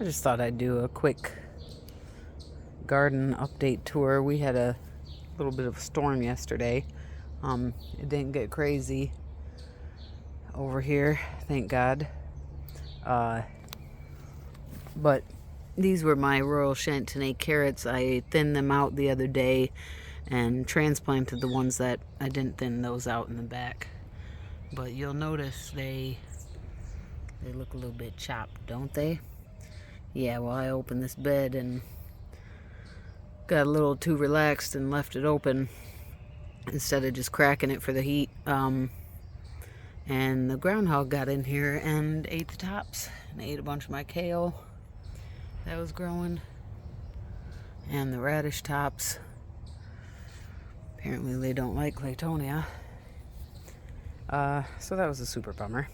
I just thought I'd do a quick garden update tour. We had a little bit of a storm yesterday. It didn't get crazy over here, thank God. But these were my Royal Chantenay carrots. I thinned them out the other day and transplanted the ones that I didn't thin those out in the back. But you'll notice they look a little bit chopped, don't they? Yeah, well, I opened this bed and got a little too relaxed and left it open instead of just cracking it for the heat. And the groundhog got in here and ate the tops and ate a bunch of my kale that was growing and the radish tops. Apparently they don't like Claytonia. So that was a super bummer.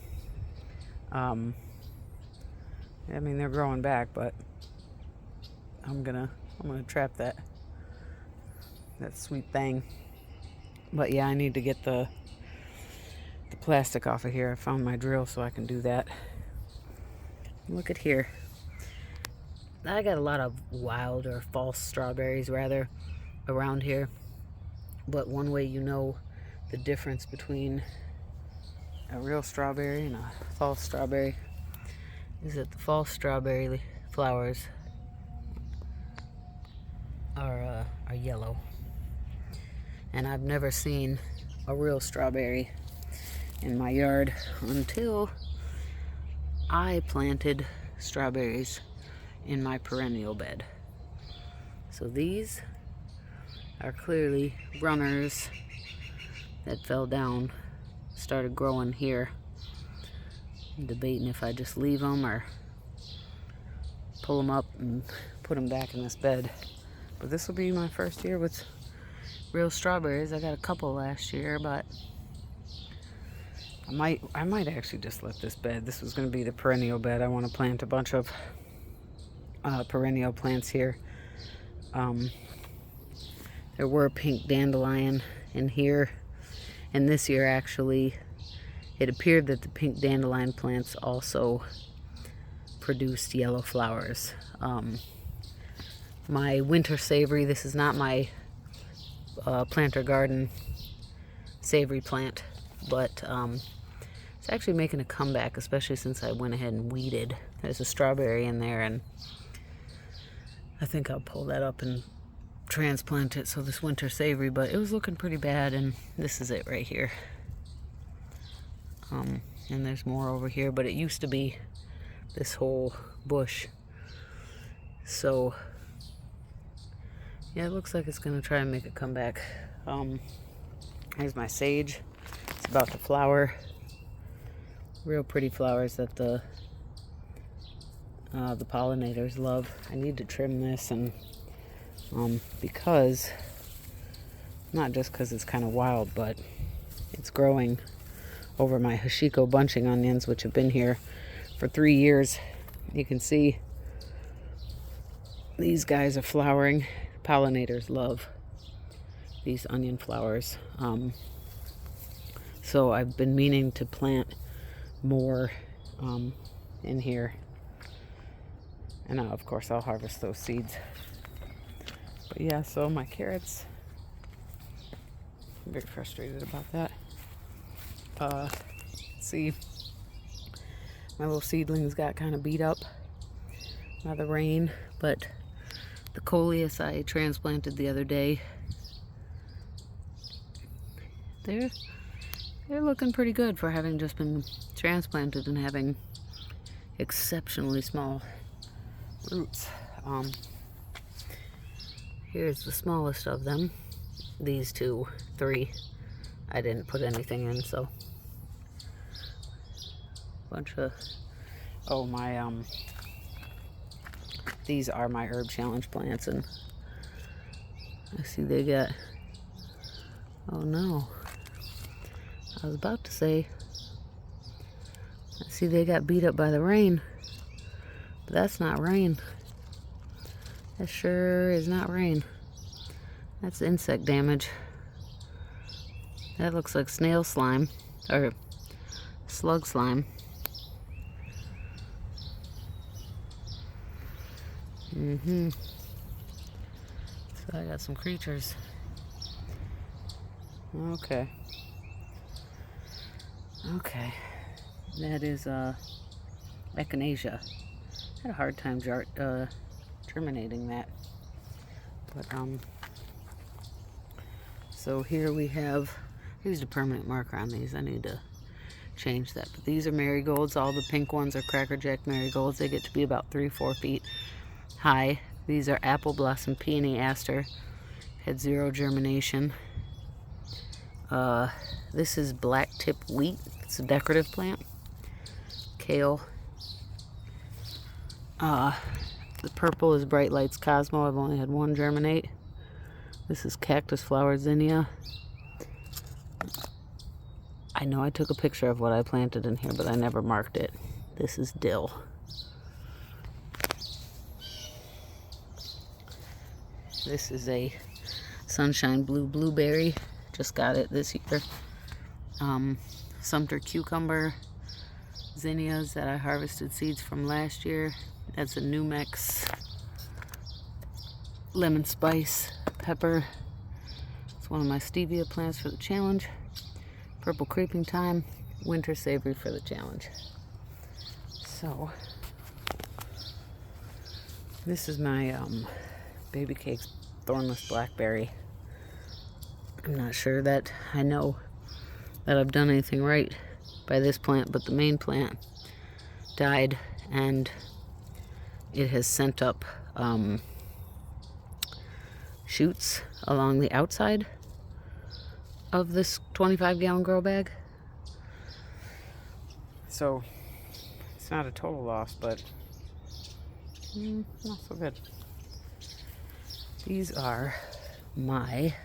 I mean, they're growing back, but I'm gonna trap that sweet thing. But yeah, I need to get the plastic off of here. I found my drill so I can do that. Look at here. I got a lot of wild or false strawberries rather around here. But one way you know the difference between a real strawberry and a false strawberry is that the false strawberry flowers are yellow. And I've never seen a real strawberry in my yard until I planted strawberries in my perennial bed. So these are clearly runners that fell down, started growing here. I'm debating if I just leave them or pull them up and put them back in this bed. But this will be my first year with real strawberries. I got a couple last year, but I might actually just let this bed. This was going to be the perennial bed. I want to plant a bunch of perennial plants here. There were pink dandelion in here, and this year actually it appeared that the pink dandelion plants also produced yellow flowers. My winter savory, this is not my planter garden savory plant, but it's actually making a comeback, especially since I went ahead and weeded. There's a strawberry in there, and I think I'll pull that up and transplant it. So this winter savory, but it was looking pretty bad, and this is it right here. And there's more over here, but it used to be this whole bush. So yeah, it looks like it's gonna try and make a comeback. Here's my sage. It's about to flower. Real pretty flowers that the pollinators love. I need to trim this, and because, not just because it's kind of wild, but it's growing over my Hashiko bunching onions, which have been here for 3 years. You can see these guys are flowering. Pollinators love these onion flowers. So I've been meaning to plant more in here. And of course I'll harvest those seeds. But yeah, so my carrots, I'm very frustrated about that. See, my little seedlings got kind of beat up by the rain, but the coleus I transplanted the other day, they're looking pretty good for having just been transplanted and having exceptionally small roots. Here's the smallest of them. These 3 I didn't put anything in, so bunch of these are my herb challenge plants, and I see they got, oh no, I was about to say, I see they got beat up by the rain, but that's not rain. That sure is not rain. That's insect damage. That looks like snail slime, or slug slime. So I got some creatures. Okay. That is echinacea. I had a hard time germinating that. But so here we have, I used a permanent marker on these. I need to change that. But these are marigolds. All the pink ones are crackerjack marigolds. They get to be about 3-4 feet high. These are apple blossom peony aster. Had 0 germination. This is black tip wheat. It's a decorative plant. Kale. The purple is Bright Lights Cosmo. I've only had 1 germinate. This is cactus flower zinnia. I know I took a picture of what I planted in here, but I never marked it. This is dill. This is a sunshine blue blueberry. Just got it this year. Sumter cucumber zinnias that I harvested seeds from last year. That's a Numex lemon spice pepper. It's one of my stevia plants for the challenge. Purple creeping thyme, winter savory for the challenge. So this is my baby cakes thornless blackberry. I'm not sure that I know that I've done anything right by this plant, but the main plant died and it has sent up shoots along the outside of this 25-gallon grow bag. So it's not a total loss, but not so good. These are my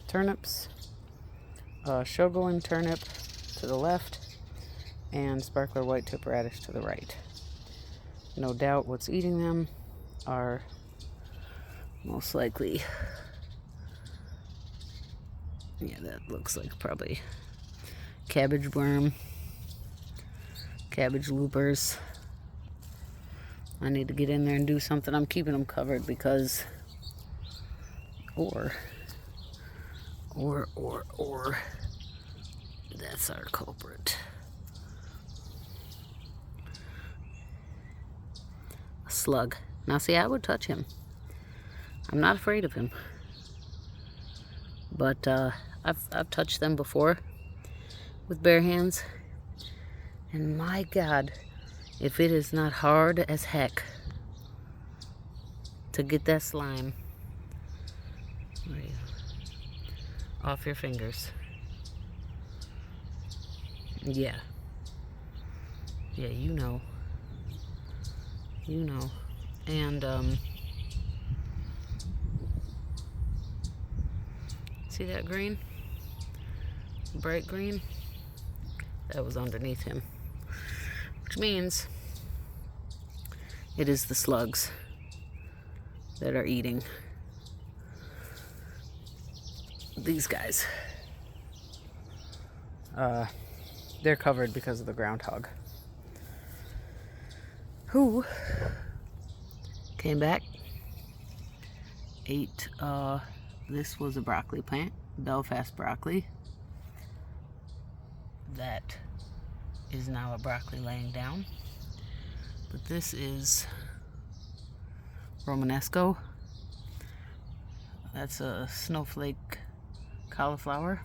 turnips. Shogoin turnip to the left and sparkler white tip radish to the right. No doubt what's eating them are most likely, yeah, that looks like probably cabbage worm, cabbage loopers. I need to get in there and do something. I'm keeping them covered because or that's our culprit. A slug. Now see, I would touch him. I'm not afraid of him. But I've touched them before with bare hands. And my God, if it is not hard as heck to get that slime off your fingers. Yeah. Yeah, you know. You know. And see that green? Bright green? That was underneath him. Which means it is the slugs that are eating these guys. They're covered because of the groundhog, who came back, ate, this was a broccoli plant, Belfast broccoli, that is now a broccoli laying down. But this is Romanesco. That's a snowflake cauliflower.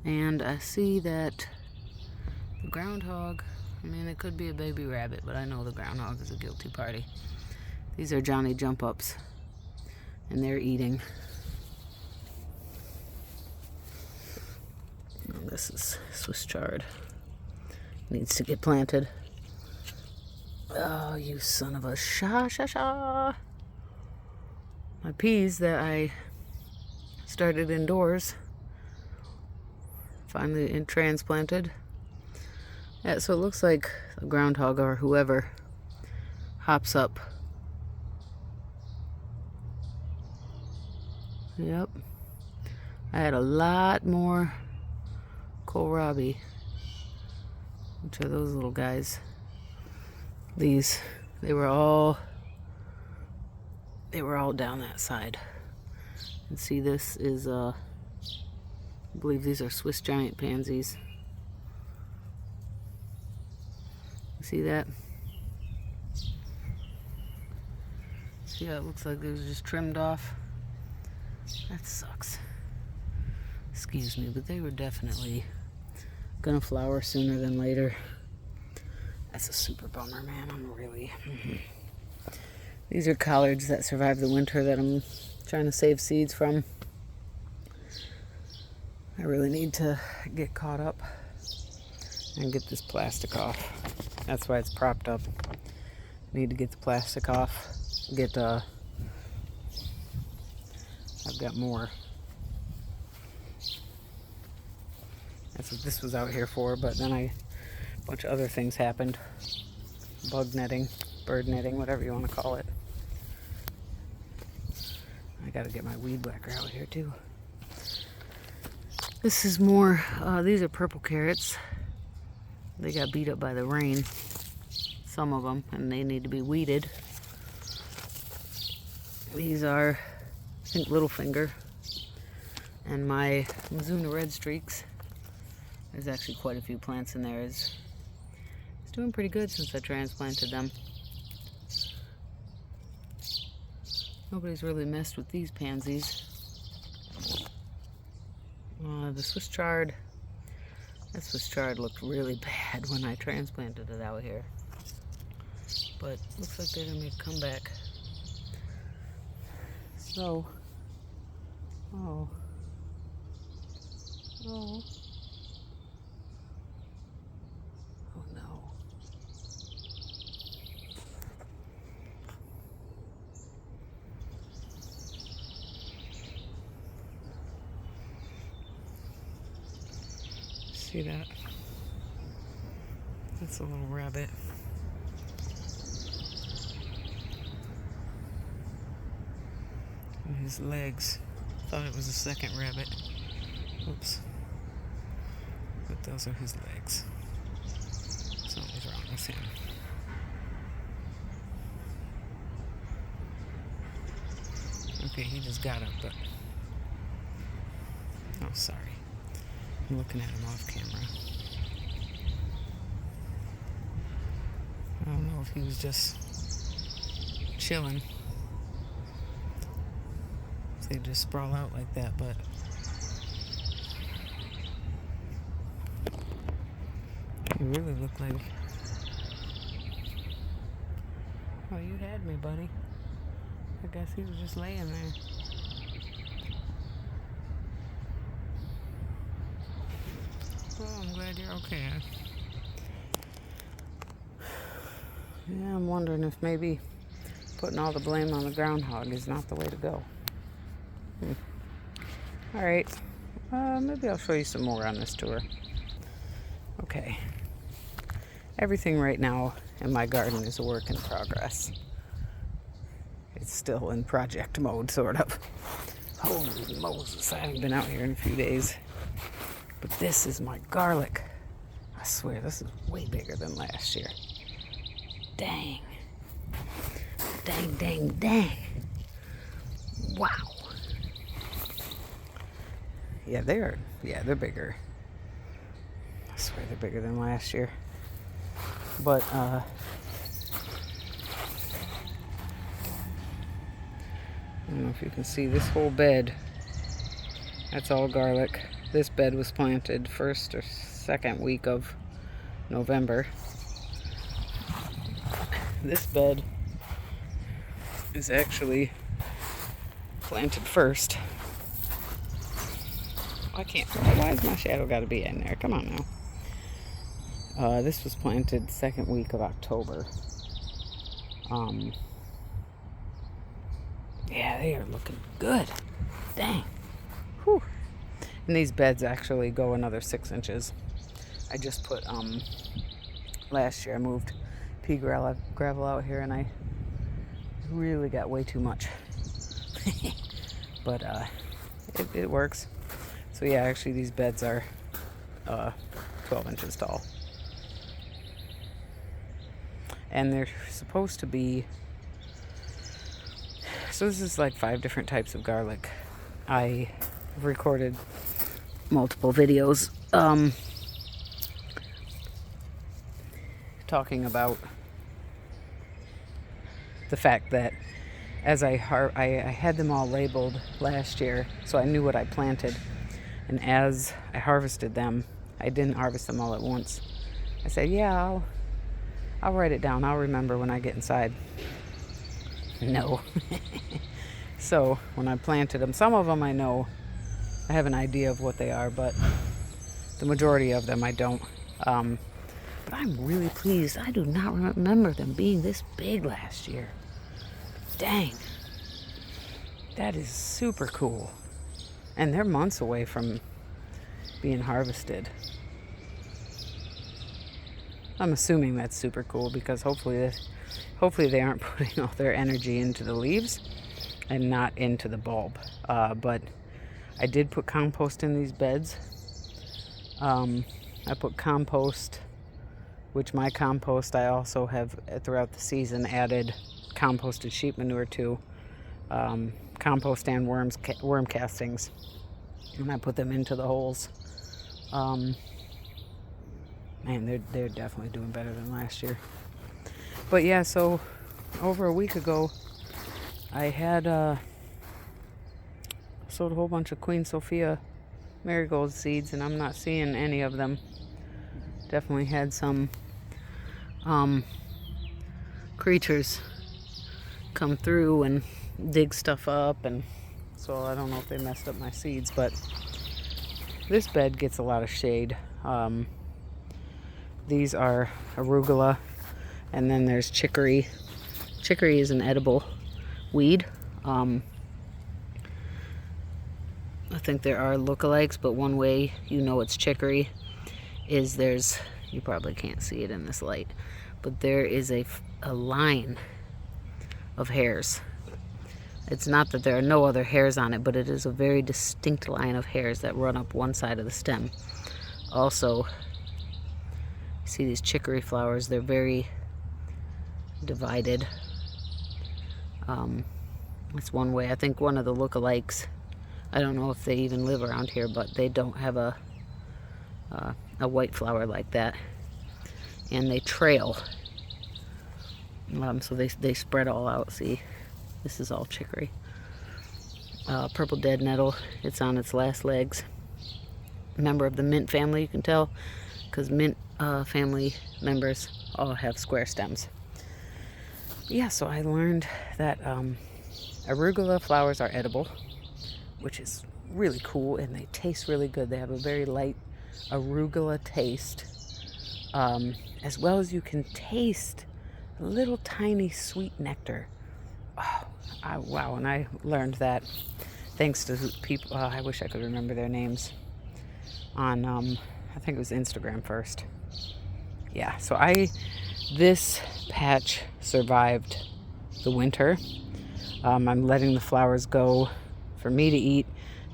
And I see that the groundhog, I mean, it could be a baby rabbit, but I know the groundhog is a guilty party. These are Johnny Jump Ups, and they're eating. Oh, this is Swiss chard. Needs to get planted. Oh, you son of a sha. My peas that I started indoors finally transplanted. Yeah, so it looks like a groundhog or whoever hops up. Yep. I had a lot more kohlrabi, which are those little guys. These, they were all down that side. And see, this is I believe these are Swiss giant pansies. See that? See how it looks like they was just trimmed off? That sucks. Excuse me, but they were definitely gonna flower sooner than later. That's a super bummer, man. I'm really... These are collards that survived the winter that I'm trying to save seeds from. I really need to get caught up and get this plastic off. That's why it's propped up. Need to get the plastic off. Get I've got more. That's what this was out here for, but then a bunch of other things happened. Bug netting, bird netting, whatever you want to call it. I gotta get my weed whacker out here too. This is more, these are purple carrots. They got beat up by the rain, some of them, and they need to be weeded. These are, I think, Littlefinger. And my Mizuna Red Streaks. There's actually quite a few plants in there. It's doing pretty good since I transplanted them. Nobody's really messed with these pansies. The Swiss chard. That Swiss chard looked really bad when I transplanted it out here. But looks like they're gonna make a comeback. So, oh. Oh no. See that? That's a little rabbit. And his legs. Thought it was a second rabbit. Oops. But those are his legs. Something's wrong with him. Okay, he just got up, but... Oh, sorry. I'm looking at him off camera. I don't know if he was just chilling. If they just sprawl out like that, but... He really looked like... Oh, you had me, buddy. I guess he was just laying there. Well, I'm glad you're okay. Yeah, I'm wondering if maybe putting all the blame on the groundhog is not the way to go. Alright, maybe I'll show you some more on this tour. Okay. Everything right now in my garden is a work in progress. It's still in project mode, sort of. Holy Moses, I haven't been out here in a few days. But this is my garlic. I swear, this is way bigger than last year. Dang. Dang, dang, dang. Wow. Yeah, they're bigger. I swear they're bigger than last year. But, I don't know if you can see this whole bed. That's all garlic. This bed was planted first or second week of November. This bed is actually planted first. Why has my shadow got to be in there? Come on now. This was planted second week of October. Yeah, they are looking good. Dang. Whew. And these beds actually go another 6 inches. I just put, last year I moved pea gravel out here and I really got way too much. But, it works. So yeah, actually these beds are, 12 inches tall. And they're supposed to be, so this is like 5 different types of garlic. I recorded multiple videos talking about the fact that as I had them all labeled last year, so I knew what I planted. And as I harvested them, I didn't harvest them all at once. I said, yeah, I'll write it down. I'll remember when I get inside. No. So when I planted them, some of them I know, I have an idea of what they are, but the majority of them I don't. But I'm really pleased. I do not remember them being this big last year. Dang. That is super cool. And they're months away from being harvested. I'm assuming that's super cool because hopefully they aren't putting all their energy into the leaves and not into the bulb. But I did put compost in these beds. I put compost, which my compost I also have throughout the season added composted sheep manure to, compost and worm castings, and I put them into the holes. Man, they're definitely doing better than last year. But yeah, so over a week ago, I had sowed a whole bunch of Queen Sophia marigold seeds, and I'm not seeing any of them. Definitely had some creatures come through and dig stuff up, and so I don't know if they messed up my seeds, but this bed gets a lot of shade. These are arugula, and then there's chicory. Chicory is an edible weed. I think there are lookalikes, but one way you know it's chicory is you probably can't see it in this light, but there is a line of hairs. It's not that there are no other hairs on it, but it is a very distinct line of hairs that run up one side of the stem. Also, see these chicory flowers, they're very divided. That's one way. I think one of the lookalikes, I don't know if they even live around here, but they don't have a white flower like that, and they trail. So they spread all out. See, this is all chicory. Purple dead nettle, it's on its last legs. Member of the mint family, you can tell, because mint family members all have square stems. Yeah, so I learned that arugula flowers are edible, which is really cool, and they taste really good. They have a very light arugula taste, as well as you can taste a little tiny sweet nectar. Wow, and I learned that thanks to people, I wish I could remember their names, on, I think it was Instagram first. Yeah, so this patch survived the winter. I'm letting the flowers go for me to eat,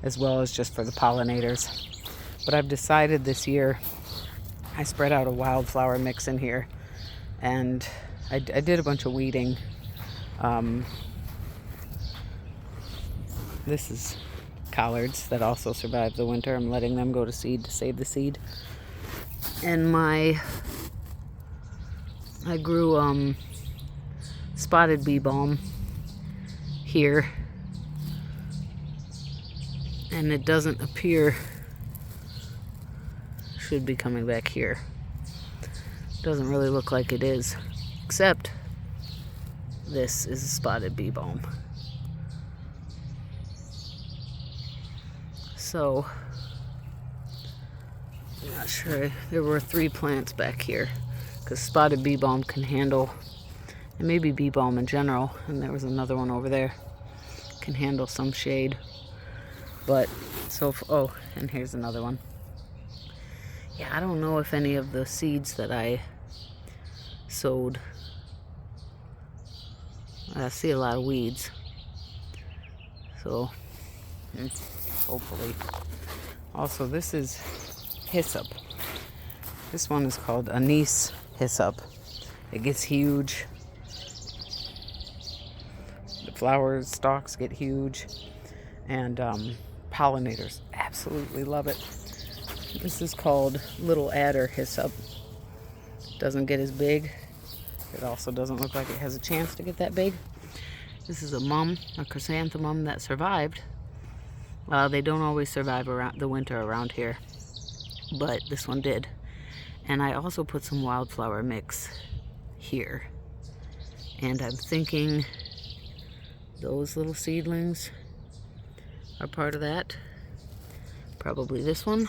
as well as just for the pollinators. But I've decided this year, I spread out a wildflower mix in here, and I did a bunch of weeding. This is collards that also survived the winter. I'm letting them go to seed to save the seed. And I grew spotted bee balm here, and it doesn't appear, should be coming back here. Doesn't really look like it is, except this is a spotted bee balm. So I'm not sure. There were 3 plants back here, because spotted bee balm can handle, and maybe bee balm in general, and there was another one over there, can handle some shade. But so, oh, and here's another one. Yeah, I don't know if any of the seeds that I sowed, I see a lot of weeds, so hopefully. Also, this is hyssop. This one is called anise hyssop, It gets huge. The flower stalks get huge. And pollinators absolutely love it. This is called Little Adder Hyssop. Doesn't get as big. It also doesn't look like it has a chance to get that big. This is a chrysanthemum that survived. They don't always survive around the winter around here, but this one did. And I also put some wildflower mix here. And I'm thinking those little seedlings are part of that. Probably this one.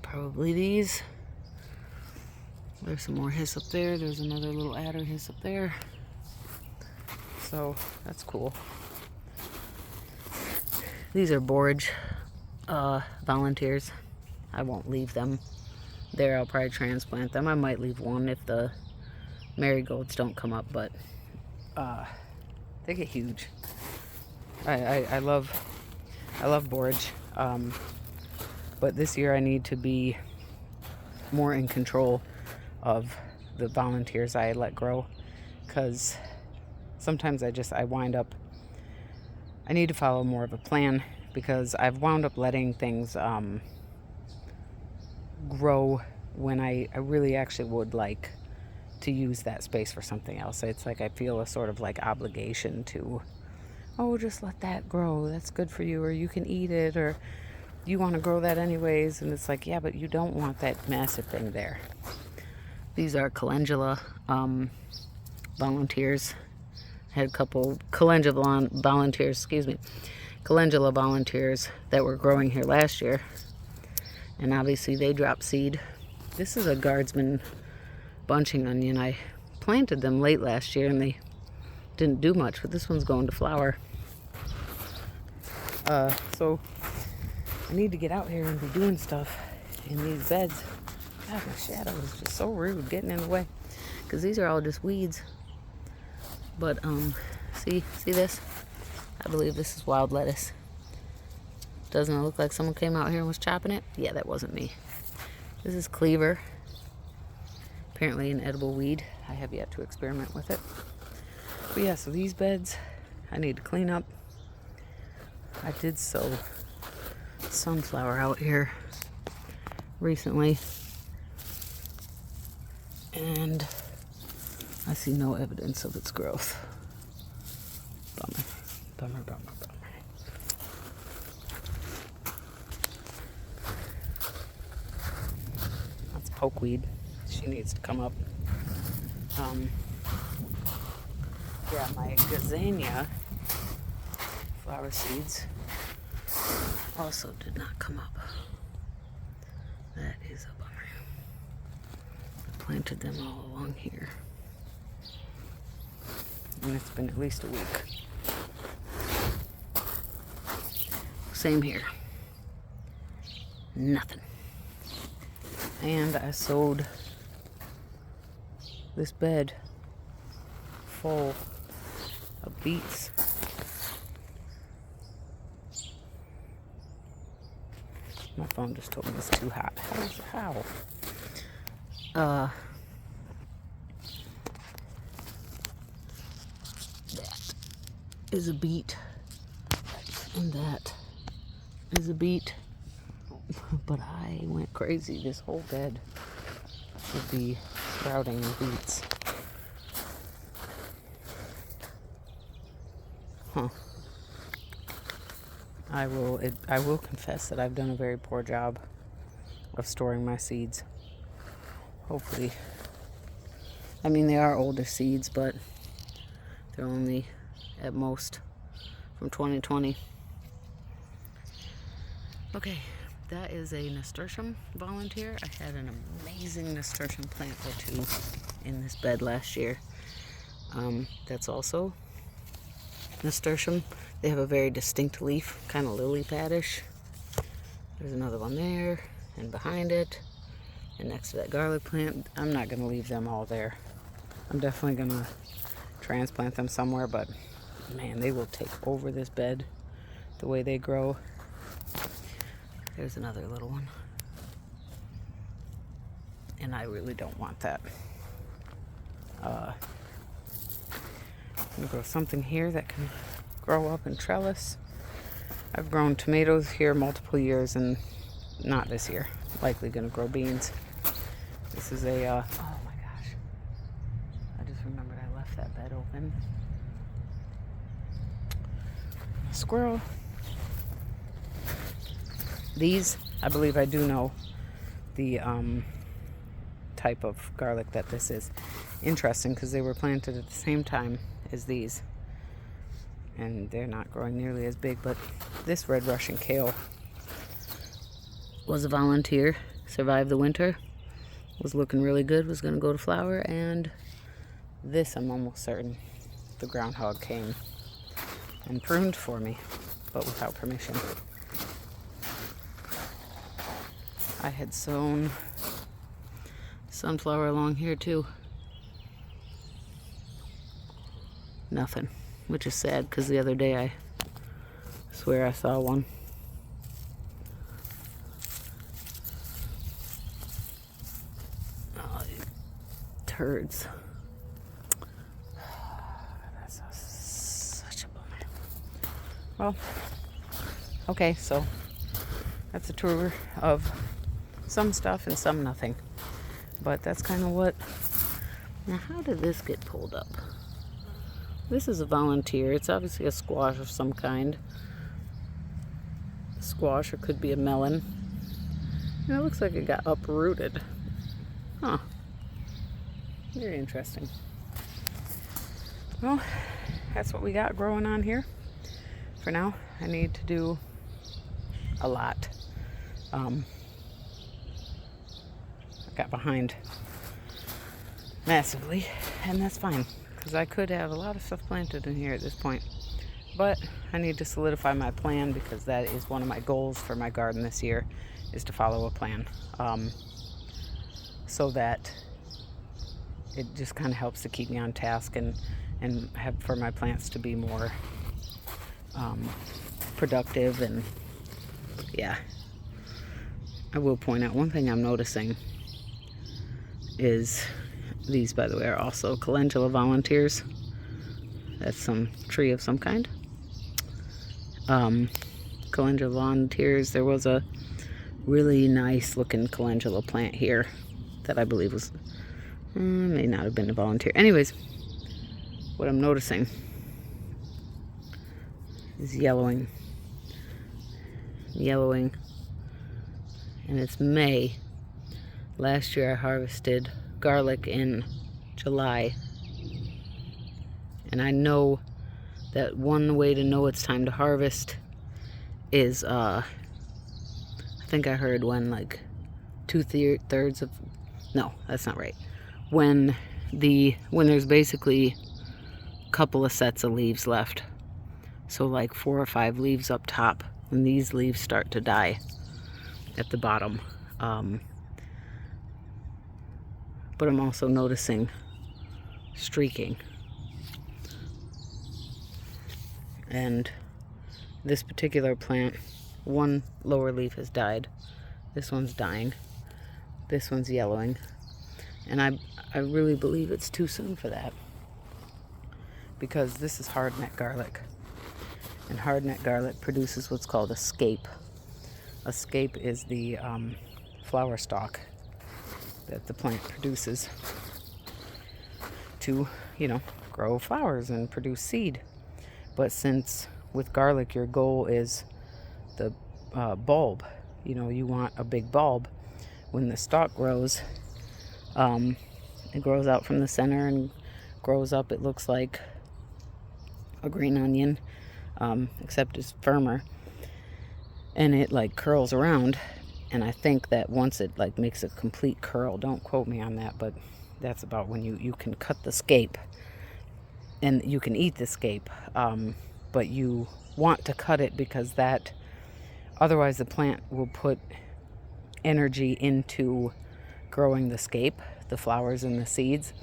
Probably these. There's some more hyssop there. There's another little adder hyssop there. So that's cool. These are borage volunteers. I won't leave them there. I'll probably transplant them. I might leave one if the marigolds don't come up, but they get huge. I love borage, but this year I need to be more in control of the volunteers I let grow, because sometimes I wind up, I need to follow more of a plan, because I've wound up letting things grow when I really actually would like to use that space for something else. It's like I feel a sort of like obligation to, oh, just let that grow, that's good for you, or you can eat it, or you want to grow that anyways. And it's like, yeah, but you don't want that massive thing there. These are calendula volunteers. I had a couple calendula volunteers that were growing here last year, and obviously they dropped seed. This is a guardsman bunching onion. I planted them late last year and they didn't do much, but this one's going to flower. So I need to get out here and be doing stuff in these beds. God, my shadow is just so rude, getting in the way, because these are all just weeds. But see this? I believe this is wild lettuce. Doesn't it look like someone came out here and was chopping it? Yeah, that wasn't me. This is cleaver. Apparently an edible weed. I have yet to experiment with it. But yeah, so these beds I need to clean up. I did sow sunflower out here recently, and I see no evidence of its growth. Bummer, bummer, bummer, bummer. That's pokeweed. She needs to come up. Yeah, my gazania flower seeds also did not come up. That is a bummer. I planted them all along here, and it's been at least a week. Same here. Nothing. And I sowed this bed full of beets. My phone just told me it's too hot. How? That is a beet, and that is a beet. But I went crazy. This whole bed should be sprouting beets. Huh. I will confess that I've done a very poor job of storing my seeds. Hopefully. I mean, they are older seeds, but they're only at most from 2020. Okay, that is a nasturtium volunteer. I had an amazing nasturtium plant or two in this bed last year. That's also nasturtium. They have a very distinct leaf, kind of lily padish. There's another one there, and behind it, and next to that garlic plant. I'm not going to leave them all there. I'm definitely going to transplant them somewhere, but man, they will take over this bed the way they grow. There's another little one. and I really don't want that. I'm gonna grow something here that can grow up in trellis. I've grown tomatoes here multiple years, and not this year. Likely gonna grow beans. This is a, oh my gosh. I just remembered I left that bed open. A squirrel. These, I believe I do know the type of garlic that this is. Interesting, because they were planted at the same time as these. And they're not growing nearly as big, but this red Russian kale was a volunteer, survived the winter, was looking really good, was going to go to flower, and this, I'm almost certain, the groundhog came and pruned for me, but without permission. I had sown sunflower along here too. Nothing, which is sad, because the other day I swear I saw one. Oh, turds. That's such a bummer. Well, okay, so that's a tour of some stuff and some nothing. But that's kind of what... Now, how did this get pulled up? This is a volunteer. It's obviously a squash of some kind. Squash, or could be a melon. And it looks like it got uprooted. Huh. Very interesting. Well, that's what we got growing on here. For now, I need to do a lot. I got behind massively, and that's fine, because I could have a lot of stuff planted in here at this point. But I need to solidify my plan, because that is one of my goals for my garden this year, is to follow a plan. So that it just kind of helps to keep me on task and have for my plants to be more productive. And yeah, I will point out one thing I'm noticing is these, by the way, are also calendula volunteers. That's some tree of some kind. Calendula volunteers. There was a really nice looking calendula plant here that I believe was, may not have been a volunteer. Anyways, what I'm noticing is yellowing, and it's May. Last year I harvested garlic in July, and I know that one way to know it's time to harvest is I think I heard when like 2/3 of, no, that's not right, when there's basically a couple of sets of leaves left, so like 4 or 5 leaves up top, and these leaves start to die at the bottom. But I'm also noticing streaking. And this particular plant, one lower leaf has died. This one's dying. This one's yellowing. And I really believe it's too soon for that, because this is hardneck garlic. And hardneck garlic produces what's called a scape. A scape is the flower stalk that the plant produces to, grow flowers and produce seed. But since with garlic your goal is the bulb, you want a big bulb, when the stalk grows, it grows out from the center and grows up, it looks like a green onion, except it's firmer, and it like curls around. And I think that once it like makes a complete curl, don't quote me on that, but that's about when you can cut the scape, and you can eat the scape, but you want to cut it, because that otherwise the plant will put energy into growing the scape, the flowers and the seeds.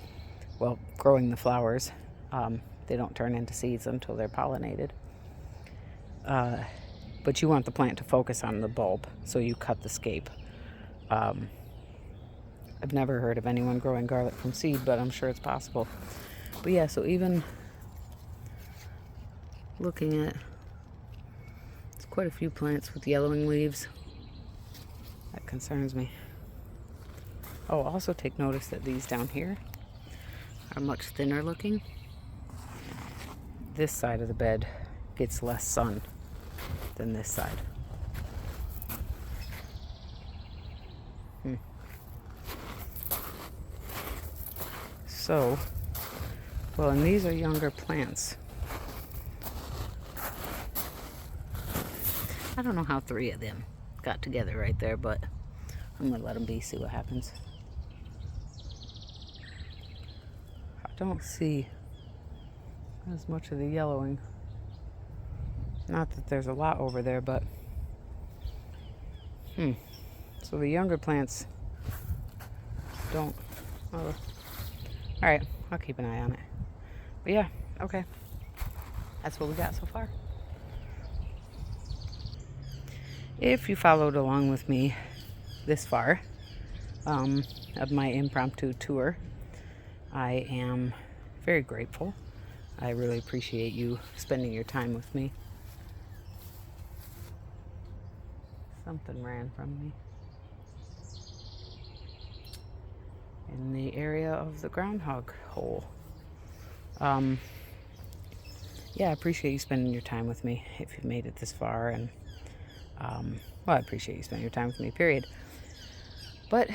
Well, growing the flowers, they don't turn into seeds until they're pollinated. But you want the plant to focus on the bulb, so you cut the scape. I've never heard of anyone growing garlic from seed, but I'm sure it's possible. But yeah, so even looking at, it's quite a few plants with yellowing leaves. That concerns me. Oh, also take notice that these down here are much thinner looking. This side of the bed gets less sun than this side. So, well, and these are younger plants. I don't know how 3 of them got together right there, but I'm gonna let them be, see what happens. I don't see as much of the yellowing. Not that there's a lot over there, but so the younger plants don't. All right, I'll keep an eye on it. But yeah, okay. That's what we got so far. If you followed along with me this far of my impromptu tour, I am very grateful. I really appreciate you spending your time with me. Something ran from me. In the area of the groundhog hole. Yeah, I appreciate you spending your time with me if you've made it this far, and well, I appreciate you spending your time with me, period. But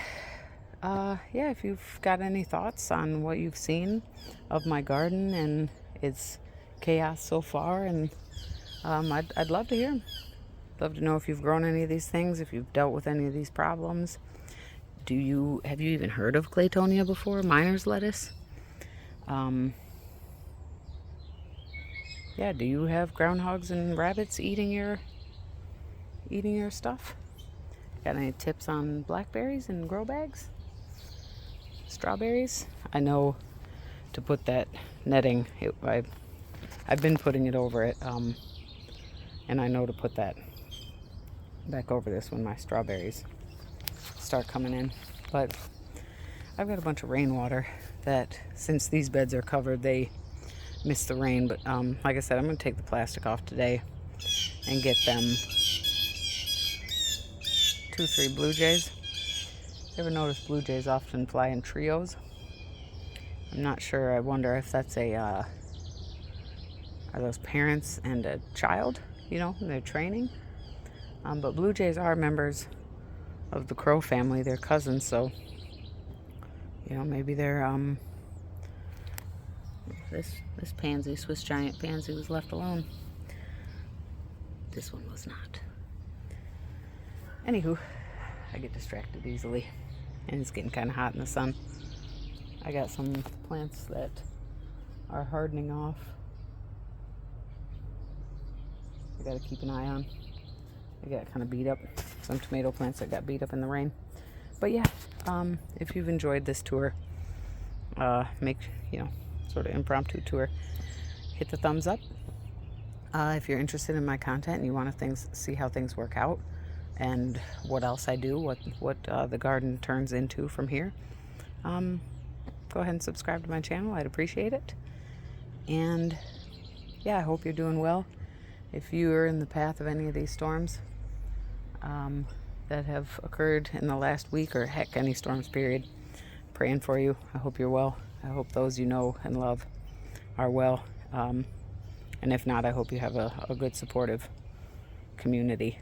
yeah, if you've got any thoughts on what you've seen of my garden and its chaos so far, and I'd love to hear them. Love to know if you've grown any of these things, if you've dealt with any of these problems. Have you even heard of Claytonia before? Miner's lettuce? Yeah, do you have groundhogs and rabbits eating your stuff? Got any tips on blackberries and grow bags? Strawberries? I know to put that netting, I've been putting it over it, and I know to put that back over this when my strawberries start coming in. But I've got a bunch of rainwater that, since these beds are covered, they miss the rain. But like I said, I'm going to take the plastic off today and get them 2-3 blue jays. You ever notice blue jays often fly in trios? I'm not sure. I wonder if that's are those parents and a child, they're training. But blue jays are members of the crow family. They're cousins, so maybe they're this pansy, Swiss giant pansy, was left alone. This one was not. Anywho, I get distracted easily, and it's getting kind of hot in the sun. I got some plants that are hardening off. I got to keep an eye on. I got kind of beat up. Some tomato plants that got beat up in the rain. But yeah, if you've enjoyed this tour, sort of impromptu tour, hit the thumbs up. If you're interested in my content and you want to see how things work out and what else I do, what the garden turns into from here, go ahead and subscribe to my channel. I'd appreciate it. And yeah, I hope you're doing well. If you are in the path of any of these storms that have occurred in the last week, or heck, any storms period, praying for you. I hope you're well. I hope those you know and love are well. And if not, I hope you have a good, supportive community.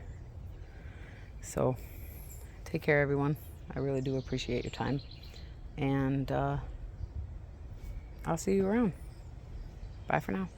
So take care, everyone. I really do appreciate your time. And I'll see you around. Bye for now.